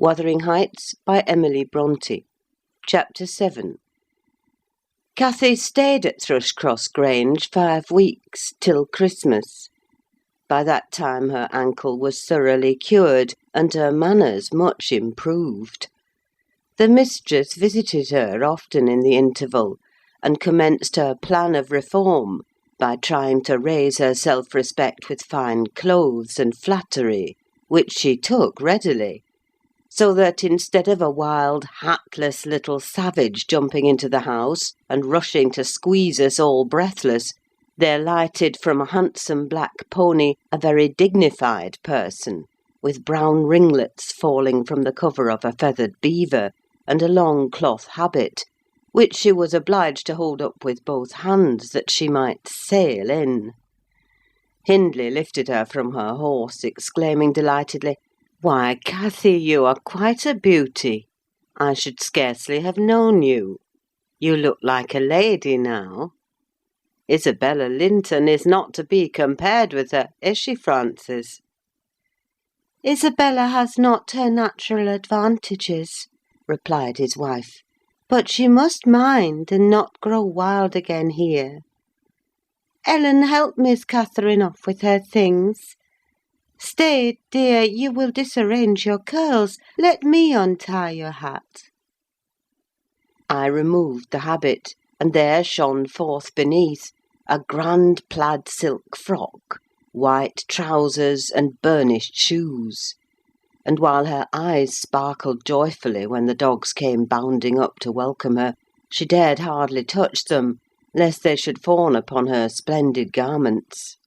Wuthering Heights by Emily Brontë. Chapter 7. Cathy stayed at Thrushcross Grange 5 weeks, till Christmas. By that time her ankle was thoroughly cured, and her manners much improved. The mistress visited her often in the interval, and commenced her plan of reform by trying to raise her self-respect with fine clothes and flattery, which she took readily, so that instead of a wild, hatless little savage jumping into the house and rushing to squeeze us all breathless, there lighted from a handsome black pony a very dignified person, with brown ringlets falling from the cover of a feathered beaver, and a long cloth habit, which she was obliged to hold up with both hands that she might sail in. Hindley lifted her from her horse, exclaiming delightedly, "Why, Cathy, you are quite a beauty! I should scarcely have known you. You look like a lady now. Isabella Linton is not to be compared with her, is she, Frances?" "Isabella has not her natural advantages," replied his wife, "but she must mind and not grow wild again here. Ellen, help Miss Catherine off with her things. Stay, dear, you will disarrange your curls. Let me untie your hat." I removed the habit, and there shone forth beneath a grand plaid silk frock, white trousers, and burnished shoes; and while her eyes sparkled joyfully when the dogs came bounding up to welcome her, she dared hardly touch them, lest they should fawn upon her splendid garments.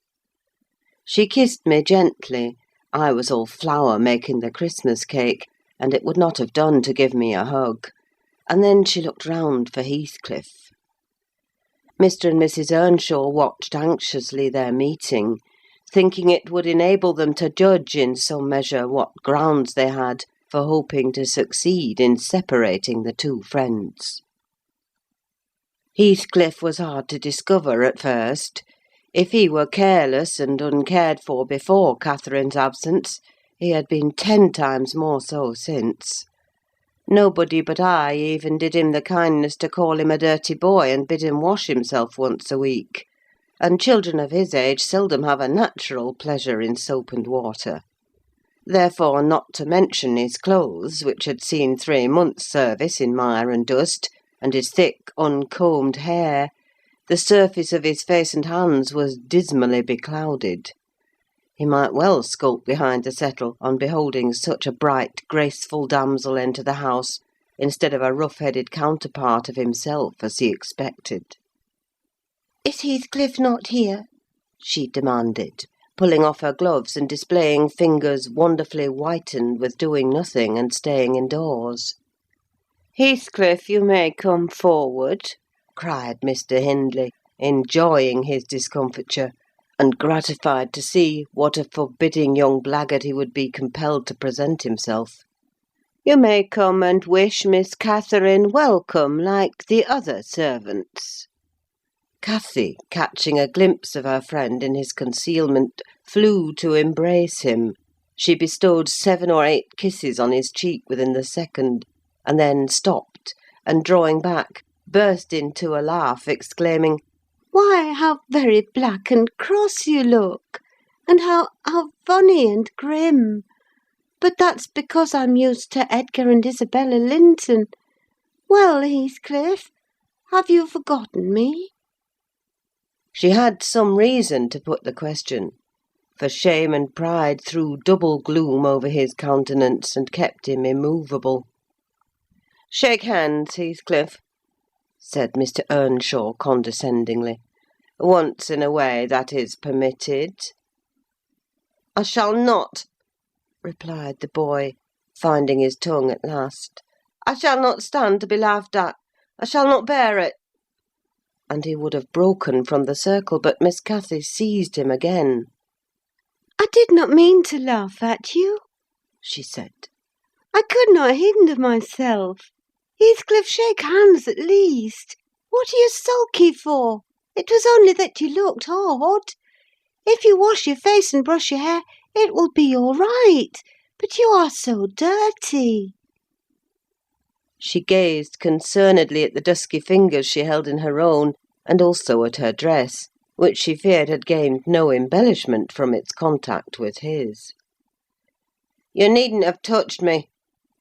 She kissed me gently. I was all flour making the Christmas cake, and it would not have done to give me a hug, and then she looked round for Heathcliff. Mr. and Mrs. Earnshaw watched anxiously their meeting, thinking it would enable them to judge in some measure what grounds they had for hoping to succeed in separating the two friends. Heathcliff was hard to discover at first. If he were careless and uncared for before Catherine's absence, he had been 10 times more so since. Nobody but I even did him the kindness to call him a dirty boy and bid him wash himself once a week, and children of his age seldom have a natural pleasure in soap and water. Therefore, not to mention his clothes, which had seen 3 months' service in mire and dust, and his thick, uncombed hair, the surface of his face and hands was dismally beclouded. He might well skulk behind the settle on beholding such a bright, graceful damsel enter the house, instead of a rough-headed counterpart of himself, as he expected. "Is Heathcliff not here?" she demanded, pulling off her gloves and displaying fingers wonderfully whitened with doing nothing and staying indoors. "Heathcliff, you may come forward," cried Mr. Hindley, enjoying his discomfiture, and gratified to see what a forbidding young blackguard he would be compelled to present himself. "You may come and wish Miss Catherine welcome like the other servants." Cathy, catching a glimpse of her friend in his concealment, flew to embrace him. She bestowed 7 or 8 kisses on his cheek within the second, and then stopped, and drawing back, burst into a laugh, exclaiming, "Why, how very black and cross you look! And how funny and grim! But that's because I'm used to Edgar and Isabella Linton. Well, Heathcliff, have you forgotten me?" She had some reason to put the question, for shame and pride threw double gloom over his countenance and kept him immovable. "Shake hands, Heathcliff," said Mr. Earnshaw condescendingly. "Once in a way, that is permitted." "I shall not," replied the boy, finding his tongue at last. "I shall not stand to be laughed at. I shall not bear it." And he would have broken from the circle, but Miss Cathy seized him again. "I did not mean to laugh at you," she said. "I could not hinder myself. Heathcliff, shake hands at least. What are you sulky for? It was only that you looked odd. If you wash your face and brush your hair, it will be all right. But you are so dirty. She gazed concernedly at the dusky fingers she held in her own, and also at her dress, which she feared had gained no embellishment from its contact with his. "You needn't have touched me,"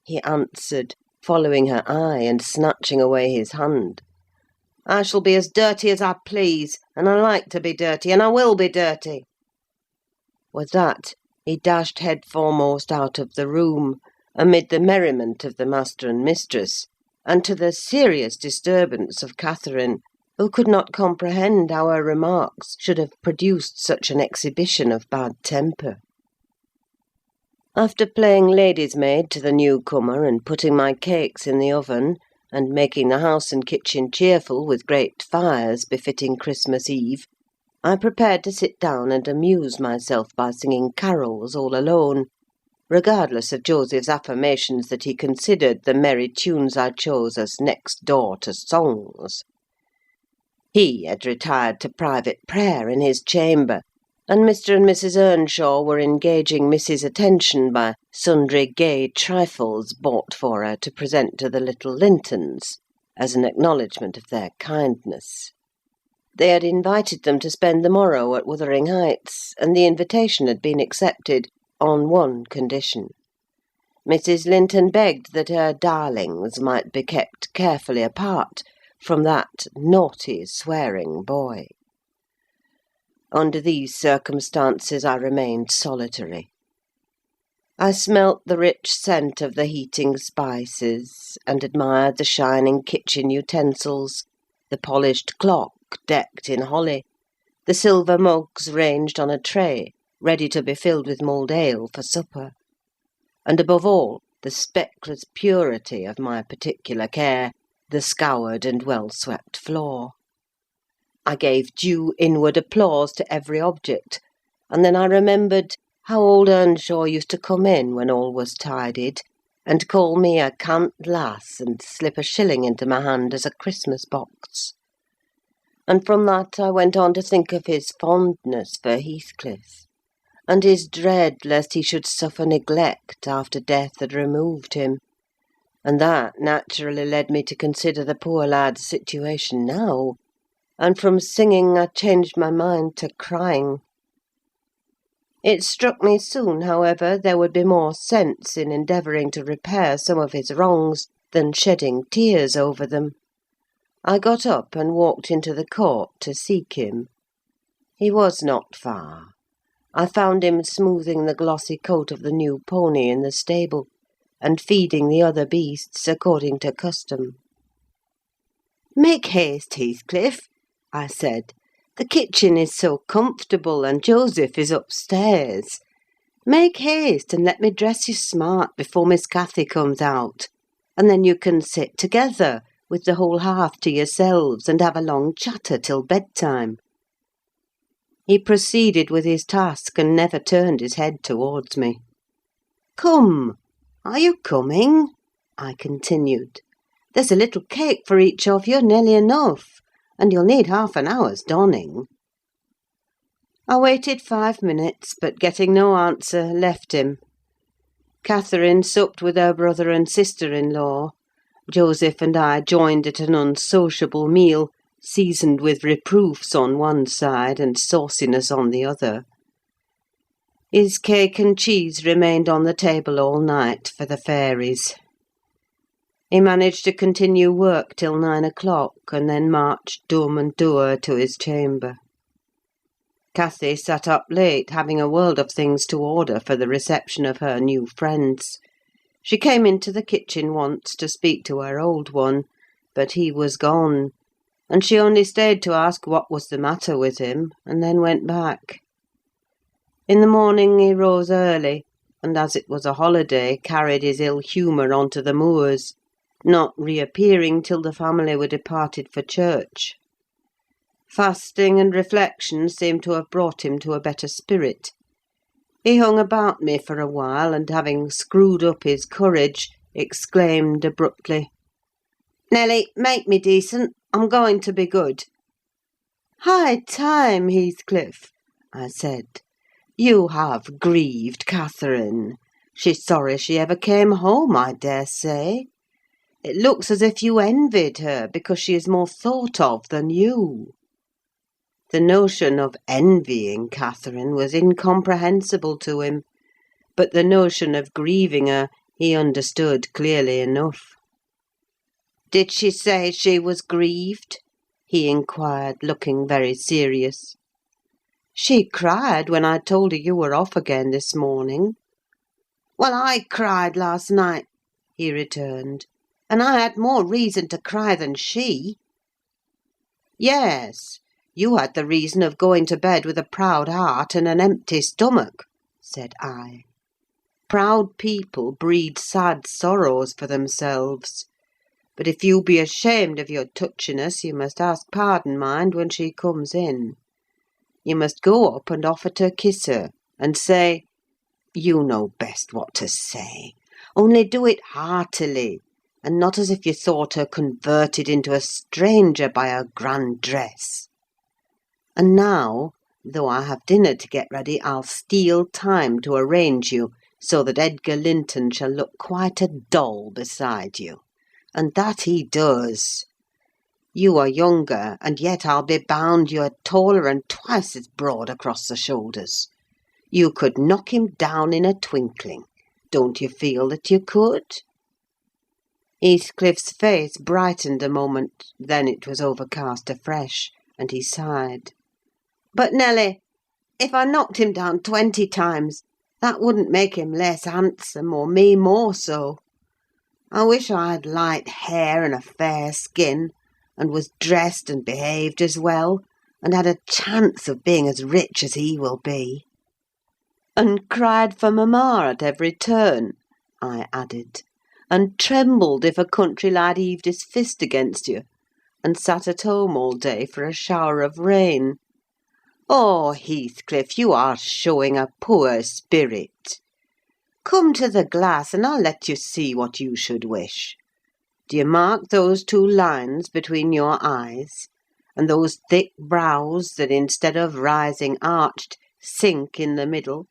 he answered, following her eye and snatching away his hand. "I shall be as dirty as I please, and I like to be dirty, and I will be dirty." With that, he dashed head foremost out of the room, amid the merriment of the master and mistress, and to the serious disturbance of Catherine, who could not comprehend how her remarks should have produced such an exhibition of bad temper. After playing lady's maid to the newcomer, and putting my cakes in the oven, and making the house and kitchen cheerful with great fires befitting Christmas Eve, I prepared to sit down and amuse myself by singing carols all alone, regardless of Joseph's affirmations that he considered the merry tunes I chose as next door to songs. He had retired to private prayer in his chamber, and Mr. and Mrs. Earnshaw were engaging Miss's attention by sundry gay trifles bought for her to present to the little Lintons, as an acknowledgment of their kindness. They had invited them to spend the morrow at Wuthering Heights, and the invitation had been accepted on one condition. Mrs. Linton begged that her darlings might be kept carefully apart from that naughty, swearing boy. Under these circumstances I remained solitary. I smelt the rich scent of the heating spices, and admired the shining kitchen utensils, the polished clock decked in holly, the silver mugs ranged on a tray, ready to be filled with mulled ale for supper, and above all, the speckless purity of my particular care, the scoured and well-swept floor. I gave due inward applause to every object, and then I remembered how old Earnshaw used to come in when all was tidied, and call me a cant lass, and slip a shilling into my hand as a Christmas box. And from that I went on to think of his fondness for Heathcliff, and his dread lest he should suffer neglect after death had removed him, and that naturally led me to consider the poor lad's situation now, and from singing I changed my mind to crying. It struck me soon, however, there would be more sense in endeavouring to repair some of his wrongs than shedding tears over them. I got up and walked into the court to seek him. He was not far. I found him smoothing the glossy coat of the new pony in the stable, and feeding the other beasts according to custom. "Make haste, Heathcliff," I said. "The kitchen is so comfortable, and Joseph is upstairs. Make haste, and let me dress you smart before Miss Cathy comes out, and then you can sit together, with the whole hearth to yourselves, and have a long chatter till bedtime." He proceeded with his task, and never turned his head towards me. "Come, are you coming?" I continued. "There's a little cake for each of you, nearly enough, and you'll need half an hour's donning." I waited 5 minutes, but getting no answer, left him. Catherine supped with her brother and sister-in-law. Joseph and I joined at an unsociable meal, seasoned with reproofs on one side and sauciness on the other. His cake and cheese remained on the table all night for the fairies. He managed to continue work till 9 o'clock, and then marched dumb and dour to his chamber. Cathy sat up late, having a world of things to order for the reception of her new friends. She came into the kitchen once to speak to her old one, but he was gone, and she only stayed to ask what was the matter with him, and then went back. In the morning he rose early, and as it was a holiday, carried his ill humour on to the moors, not reappearing till the family were departed for church. Fasting and reflection seemed to have brought him to a better spirit. He hung about me for a while, and having screwed up his courage, exclaimed abruptly, "Nelly, make me decent. I'm going to be good." "High time, Heathcliff," I said. "You have grieved Catherine. She's sorry she ever came home, I dare say. It looks as if you envied her because she is more thought of than you." The notion of envying Catherine was incomprehensible to him, but the notion of grieving her he understood clearly enough. "Did she say she was grieved?" he inquired, looking very serious. "She cried when I told her you were off again this morning." "Well, I cried last night," he returned, "and I had more reason to cry than she." "Yes, you had the reason of going to bed with a proud heart and an empty stomach," said I. "Proud people breed sad sorrows for themselves. But if you be ashamed of your touchiness, you must ask pardon, mind, when she comes in. You must go up and offer to kiss her, and say— you know best what to say, only do it heartily, and not as if you thought her converted into a stranger by her grand dress. And now, though I have dinner to get ready, I'll steal time to arrange you so that Edgar Linton shall look quite a doll beside you. And that he does. You are younger, and yet I'll be bound you are taller and twice as broad across the shoulders. You could knock him down in a twinkling. Don't you feel that you could?" Heathcliff's face brightened a moment, then it was overcast afresh, and he sighed. "But, Nelly, if I knocked him down 20 times, that wouldn't make him less handsome, or me more so. I wish I had light hair and a fair skin, and was dressed and behaved as well, and had a chance of being as rich as he will be." "And cried for mamma at every turn," I added, "and trembled if a country lad heaved his fist against you, and sat at home all day for a shower of rain. Oh, Heathcliff, you are showing a poor spirit. Come to the glass, and I'll let you see what you should wish. Do you mark those 2 lines between your eyes, and those thick brows that, instead of rising arched, sink in the middle?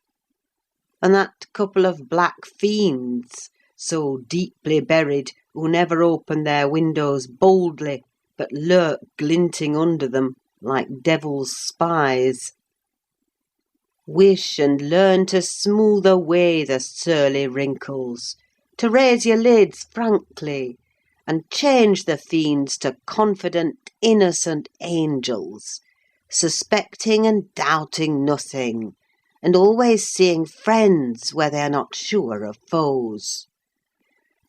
And that couple of black fiends, so deeply buried, who never open their windows boldly, but lurk glinting under them, like devil's spies? Wish and learn to smooth away the surly wrinkles, to raise your lids frankly, and change the fiends to confident, innocent angels, suspecting and doubting nothing, and always seeing friends where they are not sure of foes.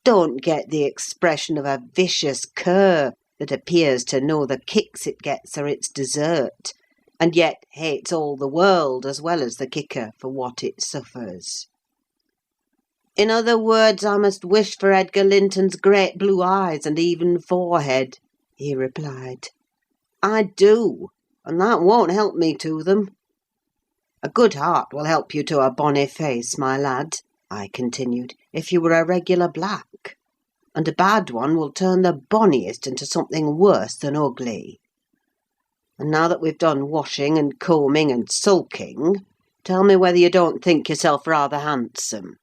Don't get the expression of a vicious cur that appears to know the kicks it gets are its desert, and yet hates all the world as well as the kicker for what it suffers. In other words, I must wish for Edgar Linton's great blue eyes and even forehead," he replied. "I do, and that won't help me to them. A good heart will help you to a bonny face, my lad," I continued, "if you were a regular black; and a bad one will turn the bonniest into something worse than ugly. And now that we've done washing and combing and sulking, tell me whether you don't think yourself rather handsome.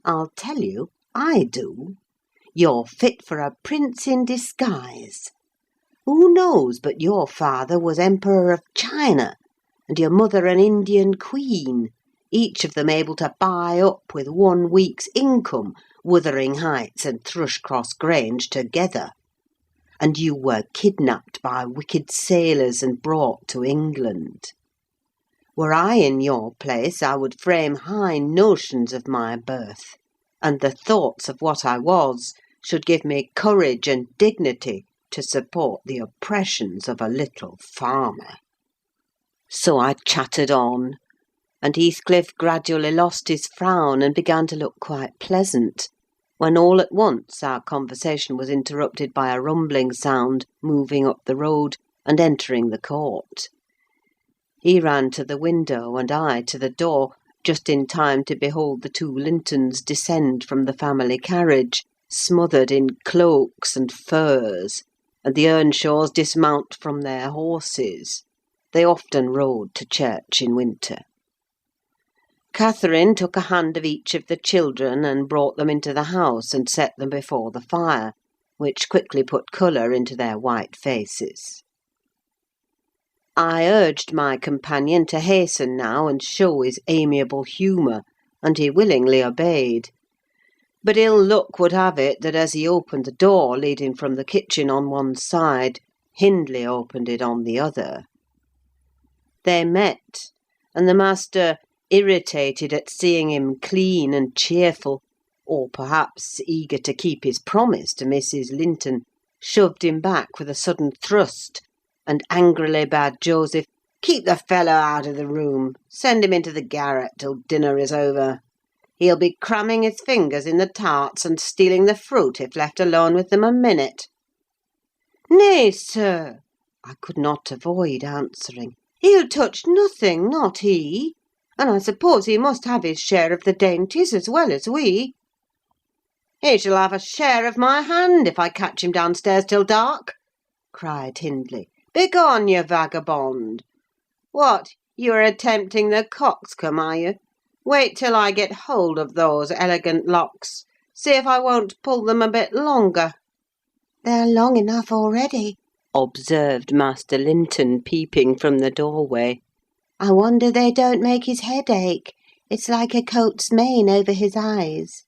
I'll tell you, I do. You're fit for a prince in disguise. Who knows but your father was Emperor of China, and your mother an Indian queen, each of them able to buy up with 1 week's income Wuthering Heights and Thrushcross Grange together. And you were kidnapped by wicked sailors and brought to England. Were I in your place, I would frame high notions of my birth, and the thoughts of what I was should give me courage and dignity to support the oppressions of a little farmer." So I chattered on, and Heathcliff gradually lost his frown and began to look quite pleasant, when all at once our conversation was interrupted by a rumbling sound moving up the road and entering the court. He ran to the window, and I to the door, just in time to behold the 2 Lintons descend from the family carriage, smothered in cloaks and furs, and the Earnshaws dismount from their horses. They often rode to church in winter. Catherine took a hand of each of the children and brought them into the house and set them before the fire, which quickly put colour into their white faces. I urged my companion to hasten now and show his amiable humour, and he willingly obeyed. But ill luck would have it that as he opened the door leading from the kitchen on one side, Hindley opened it on the other. They met, and the master, irritated at seeing him clean and cheerful, or perhaps eager to keep his promise to Mrs. Linton, shoved him back with a sudden thrust, and angrily bade Joseph keep the fellow out of the room. Send him into the garret till dinner is over. He'll be cramming his fingers in the tarts and stealing the fruit if left alone with them a minute. "Nay, sir," I could not avoid answering. "He'll touch nothing, not he. And I suppose he must have his share of the dainties as well as we." "He shall have a share of my hand if I catch him downstairs till dark," cried Hindley. "Begone, you vagabond! What, you are attempting the coxcomb, are you? Wait till I get hold of those elegant locks. See if I won't pull them a bit longer." "They're long enough already," observed Master Linton, peeping from the doorway. "I wonder they don't make his head ache. It's like a coat's mane over his eyes."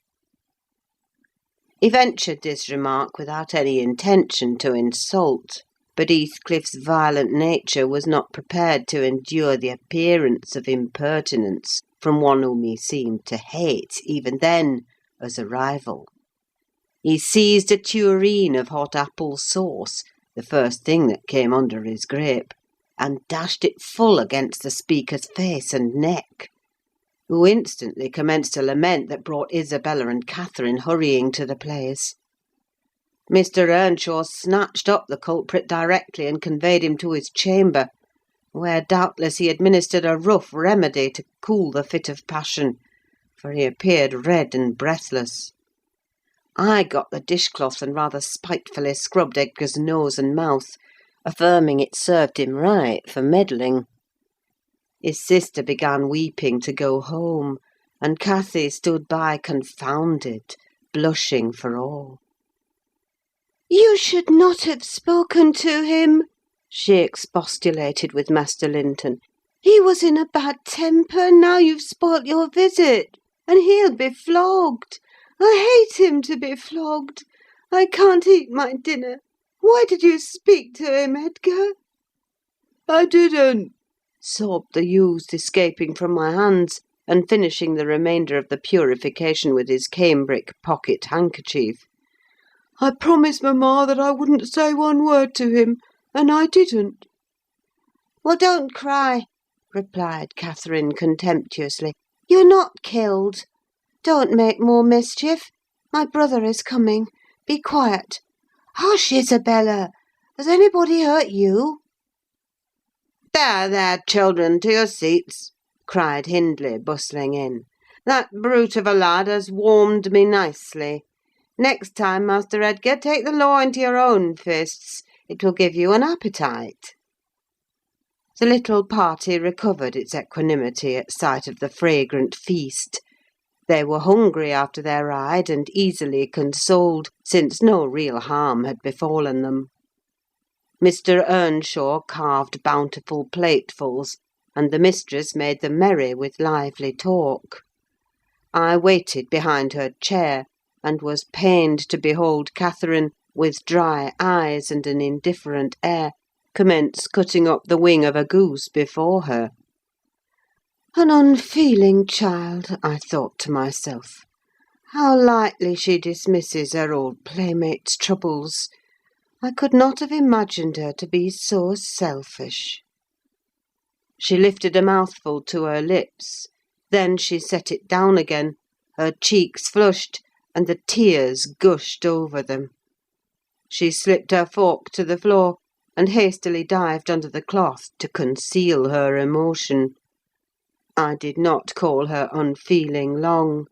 He ventured this remark without any intention to insult, but Heathcliff's violent nature was not prepared to endure the appearance of impertinence from one whom he seemed to hate, even then, as a rival. He seized a tureen of hot apple sauce, the first thing that came under his grip, and dashed it full against the speaker's face and neck, who instantly commenced a lament that brought Isabella and Catherine hurrying to the place. Mr. Earnshaw snatched up the culprit directly and conveyed him to his chamber, where doubtless he administered a rough remedy to cool the fit of passion, for he appeared red and breathless. I got the dishcloth and rather spitefully scrubbed Edgar's nose and mouth, affirming it served him right for meddling. His sister began weeping to go home, and Cathy stood by confounded, blushing for all. "You should not have spoken to him," she expostulated with Master Linton. "He was in a bad temper, now you've spoilt your visit, and he'll be flogged. I hate him to be flogged. I can't eat my dinner. Why did you speak to him, Edgar?" "I didn't," sobbed the youth, escaping from my hands, and finishing the remainder of the purification with his cambric pocket handkerchief. "I promised mamma that I wouldn't say one word to him, and I didn't." "Well, don't cry," replied Catherine contemptuously. "You're not killed. Don't make more mischief. My brother is coming. Be quiet. Hush, Isabella! Has anybody hurt you?" "There, there, children, to your seats!" cried Hindley, bustling in. "That brute of a lad has warmed me nicely. Next time, Master Edgar, take the law into your own fists. It will give you an appetite." The little party recovered its equanimity at sight of the fragrant feast. They were hungry after their ride, and easily consoled, since no real harm had befallen them. Mr. Earnshaw carved bountiful platefuls, and the mistress made them merry with lively talk. I waited behind her chair, and was pained to behold Catherine, with dry eyes and an indifferent air, commence cutting up the wing of a goose before her. An unfeeling child, I thought to myself. How lightly she dismisses her old playmate's troubles. I could not have imagined her to be so selfish. She lifted a mouthful to her lips, then she set it down again, her cheeks flushed, and the tears gushed over them. She slipped her fork to the floor, and hastily dived under the cloth to conceal her emotion. I did not call her unfeeling long,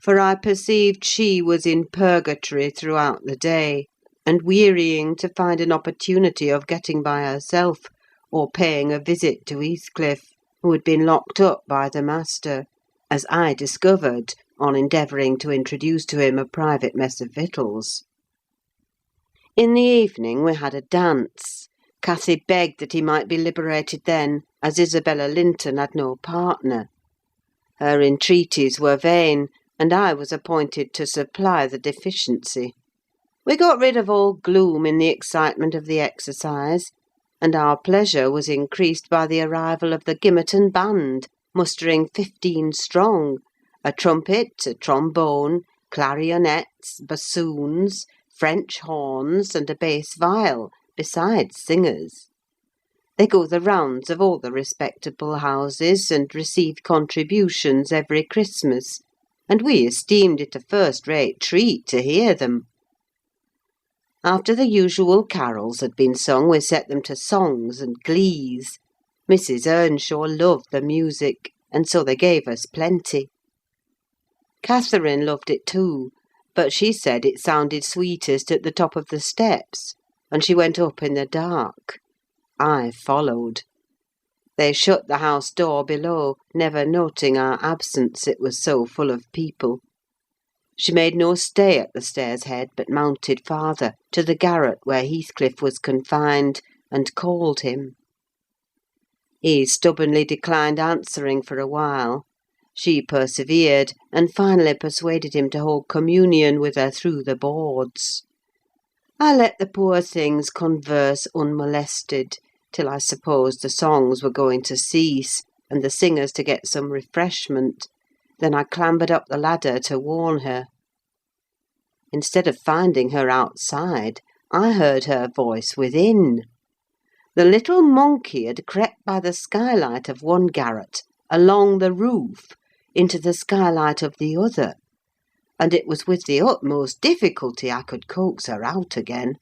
for I perceived she was in purgatory throughout the day, and wearying to find an opportunity of getting by herself, or paying a visit to Heathcliff, who had been locked up by the master, as I discovered on endeavouring to introduce to him a private mess of victuals. In the evening we had a dance. Cathy begged that he might be liberated then, as Isabella Linton had no partner. Her entreaties were vain, and I was appointed to supply the deficiency. We got rid of all gloom in the excitement of the exercise, and our pleasure was increased by the arrival of the Gimmerton band, mustering 15 strong, a trumpet, a trombone, clarionets, bassoons, French horns, and a bass viol, besides singers. They go the rounds of all the respectable houses, and receive contributions every Christmas, and we esteemed it a first-rate treat to hear them. After the usual carols had been sung, we set them to songs and glees. Mrs. Earnshaw loved the music, and so they gave us plenty. Catherine loved it too, but she said it sounded sweetest at the top of the steps, and she went up in the dark. I followed. They shut the house door below, never noting our absence, it was so full of people. She made no stay at the stairs head, but mounted farther, to the garret where Heathcliff was confined, and called him. He stubbornly declined answering for a while. She persevered, and finally persuaded him to hold communion with her through the boards. I let the poor things converse unmolested, till I supposed the songs were going to cease, and the singers to get some refreshment. Then I clambered up the ladder to warn her. Instead of finding her outside, I heard her voice within. The little monkey had crept by the skylight of one garret, along the roof, into the skylight of the other, and it was with the utmost difficulty I could coax her out again.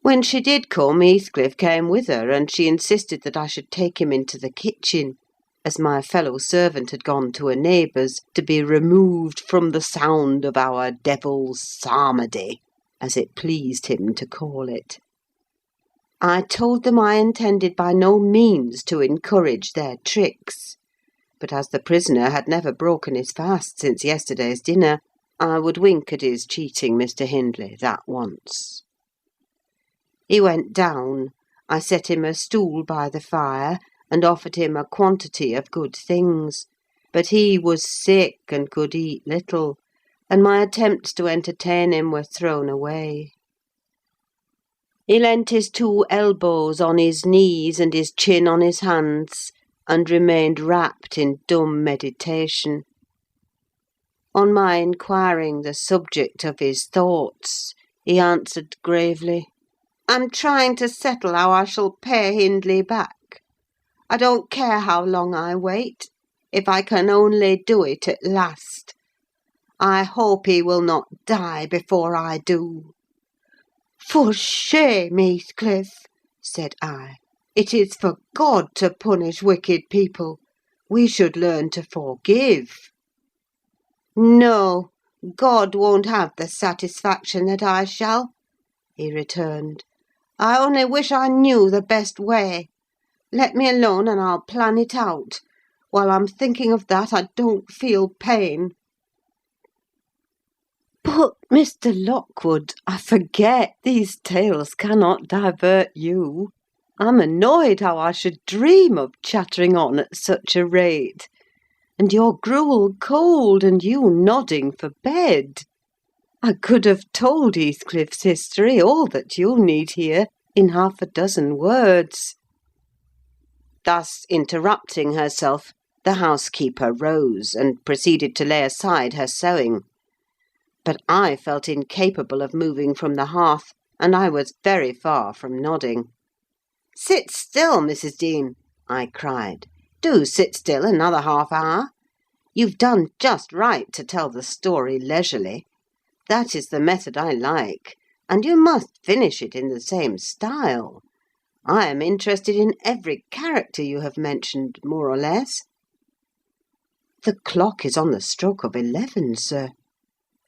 When she did come, Heathcliff came with her, and she insisted that I should take him into the kitchen, as my fellow servant had gone to a neighbour's to be removed from the sound of our devil's psalmody, as it pleased him to call it. I told them I intended by no means to encourage their tricks, but as the prisoner had never broken his fast since yesterday's dinner, I would wink at his cheating Mr. Hindley that once. He went down. I set him a stool by the fire, and offered him a quantity of good things; but he was sick, and could eat little, and my attempts to entertain him were thrown away. He leant his 2 elbows on his knees, and his chin on his hands, and remained wrapped in dumb meditation. On my inquiring the subject of his thoughts, he answered gravely, "I'm trying to settle how I shall pay Hindley back. I don't care how long I wait, if I can only do it at last. I hope he will not die before I do." "For shame, Heathcliff!" said I. "It is for God to punish wicked people. We should learn to forgive." "No, God won't have the satisfaction that I shall," he returned. "I only wish I knew the best way. Let me alone, and I'll plan it out. While I'm thinking of that, I don't feel pain." "But, Mr. Lockwood, I forget these tales cannot divert you. I'm annoyed how I should dream of chattering on at such a rate, and your gruel cold, and you nodding for bed. I could have told Heathcliff's history, all that you need hear, in 6 words." Thus interrupting herself, the housekeeper rose, and proceeded to lay aside her sewing. But I felt incapable of moving from the hearth, and I was very far from nodding. "Sit still, Mrs. Dean," I cried. "Do sit still another half hour. You've done just right to tell the story leisurely. That is the method I like, and you must finish it in the same style. I am interested in every character you have mentioned, more or less." "The clock is on the stroke of 11, sir."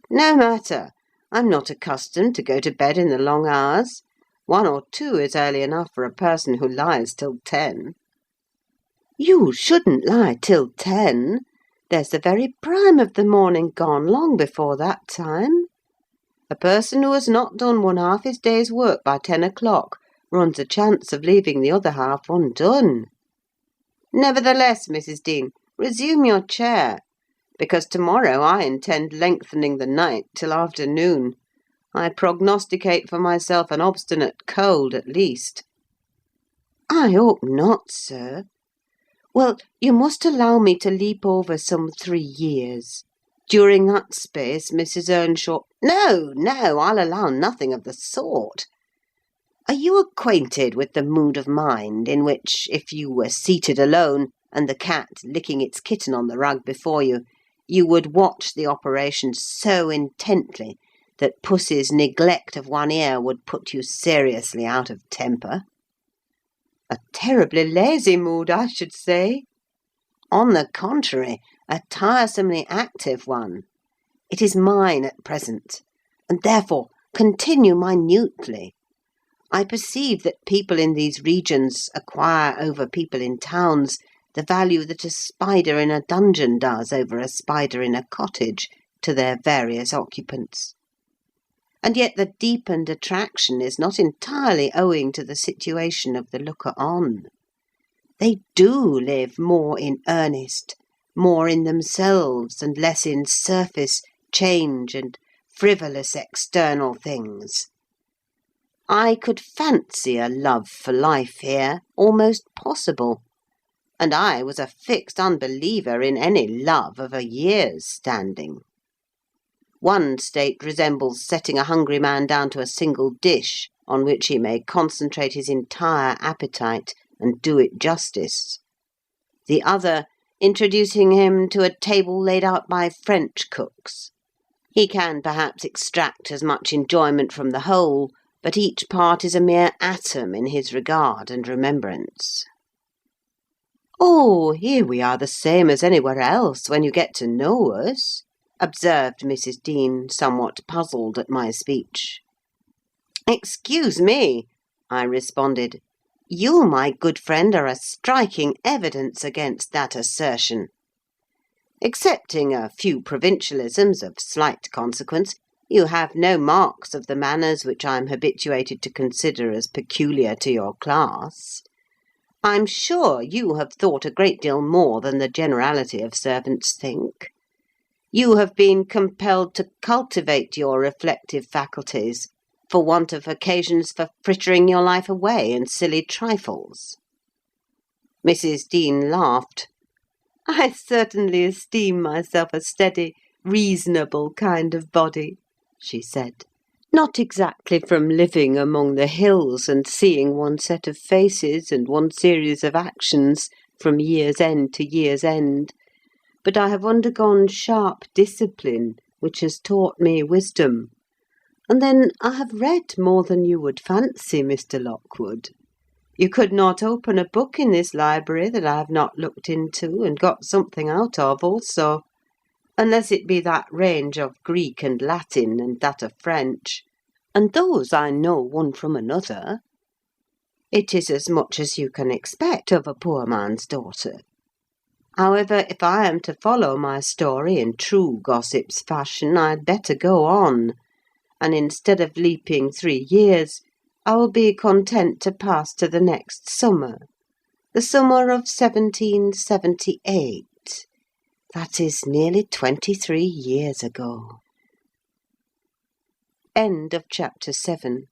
"No matter. I'm not accustomed to go to bed in the long hours. 1 or 2 is early enough for a person who lies till 10. You shouldn't lie till 10. There's the very prime of the morning gone long before that time. A person who has not done one half his day's work by 10 o'clock runs a chance of leaving the other half undone. Nevertheless, Mrs. Dean, resume your chair, because tomorrow I intend lengthening the night till afternoon. I prognosticate for myself an obstinate cold, at least. I hope not, sir. Well, you must allow me to leap over some 3 years. During that space, Mrs. Earnshaw— No, I'll allow nothing of the sort. Are you acquainted with the mood of mind in which, if you were seated alone, and the cat licking its kitten on the rug before you, you would watch the operation so intently that Pussy's neglect of one ear would put you seriously out of temper? A terribly lazy mood, I should say. On the contrary, a tiresomely active one. It is mine at present, and therefore continue minutely. I perceive that people in these regions acquire over people in towns the value that a spider in a dungeon does over a spider in a cottage to their various occupants. And yet the deepened attraction is not entirely owing to the situation of the looker-on. They do live more in earnest, more in themselves, and less in surface, change, and frivolous external things. I could fancy a love for life here almost possible, and I was a fixed unbeliever in any love of a year's standing. One state resembles setting a hungry man down to a single dish on which he may concentrate his entire appetite and do it justice. The other, introducing him to a table laid out by French cooks. He can perhaps extract as much enjoyment from the whole, but each part is a mere atom in his regard and remembrance. "Oh, here we are the same as anywhere else when you get to know us," observed Mrs. Dean, somewhat puzzled at my speech. "Excuse me," I responded. "You, my good friend, are a striking evidence against that assertion. Excepting a few provincialisms of slight consequence, you have no marks of the manners which I am habituated to consider as peculiar to your class. I'm sure you have thought a great deal more than the generality of servants think. You have been compelled to cultivate your reflective faculties for want of occasions for frittering your life away in silly trifles." Mrs. Dean laughed. "I certainly esteem myself a steady, reasonable kind of body," she said. "Not exactly from living among the hills and seeing one set of faces and one series of actions from year's end to year's end, but I have undergone sharp discipline which has taught me wisdom. And then I have read more than you would fancy, Mr. Lockwood. You could not open a book in this library that I have not looked into and got something out of also, unless it be that range of Greek and Latin and that of French, and those I know one from another. It is as much as you can expect of a poor man's daughter. However, if I am to follow my story in true gossip's fashion, I'd better go on, and instead of leaping 3 years, I will be content to pass to the next summer, the summer of 1778. That is nearly 23 years ago. End of chapter 7.